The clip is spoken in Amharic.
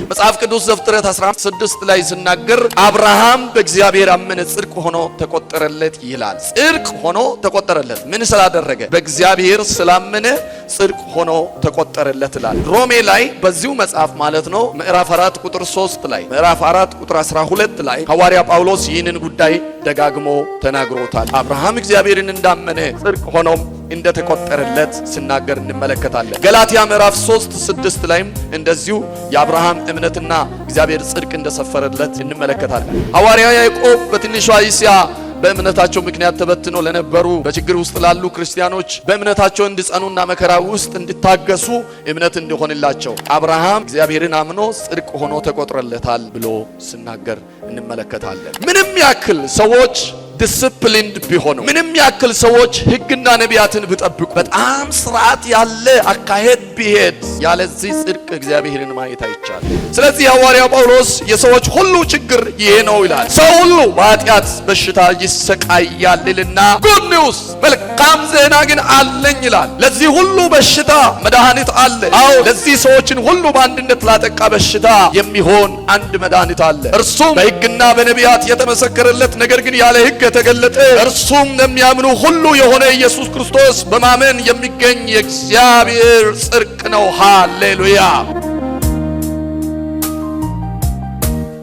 መጽሐፍ ቅዱስ ዘፍጥረት 16 ላይ ሲናገር አብርሃም በእግዚአብሔር አመነ ጽድቅ ሆኖ ተቆጠረለት ይላል። ጽድቅ ሆኖ ተቆጠረለት ምን ስላደረገ? በእግዚአብሔር ስላመነ ጽድቅ ሆኖ ተቆጠረለት ይላል። ሮሜ ላይ በዚሁ መጽሐፍ ማለት ነው ምዕራፍ 4 ቁጥር 3 ላይ ምዕራፍ 4 ቁጥር 12 ላይ ሐዋርያ ጳውሎስ ይህንን ጉዳይ ደጋግሞ ተናግሮታል። አብርሃም እግዚአብሔርን እንዳመነ ጽድቅ ሆኖም እንደተቆጠረለት ሲናገር እንመለከታለን። ገላትያ ምዕራፍ 3:6 ላይም እንደዚሁ የአብርሃም እምነትና እግዚአብሔር ጽድቅ እንደሰፈረለት እንመለከታለን። ሐዋርያ ያዕቆብ በትንሿ እስያ በእምነታቸው ምክንያት ተበትነው ለነበሩ በችግር ውስጥ ላሉ ክርስቲያኖች በእምነታቸው እንዲጸኑና መከራ ውስጥ እንዲታገሱ እምነት እንዲሆንላቸው አብርሃም እግዚአብሔርን አምኖ ጽድቅ ሆኖ ተቆጥሮለታል ብሎ ሲናገር እንመለከታለን። ምንም ያክል ሰዎች ዲሲፕሊንድ ቢሆኑ፣ ምንም ያክል ሰዎች ሕግና ነቢያትን ቢጠብቁ፣ በጣም ስርዓት ያለ አካሄድ ቢሄድ ያለዚህ ጽድቅ እግዚአብሔርን ማየት አይቻልም። ስለዚህ ሐዋርያው ጳውሎስ የሰዎች ሁሉ ችግር ይሄ ነው ይላል። ሰው ሁሉ በኃጢአት በሽታ ይሰቃያል ይልና ጉድ ኒውስ መልካም ዜና ግን አለኝ ይላል። ለዚህ ሁሉ በሽታ መድኃኒት አለ። አዎ ለዚህ ሰዎችን ሁሉ በአንድነት ላጠቃ በሽታ የሚሆን አንድ መድኃኒት አለ። እርሱም በሕግና በነቢያት የተመሰከረለት ነገር ግን ያለ ሕግ የተገለጠ እርሱም ለሚያምኑ ሁሉ የሆነ ኢየሱስ ክርስቶስ በማመን የሚገኝ የእግዚአብሔር ጽድቅ ነው። ሃሌሉያ።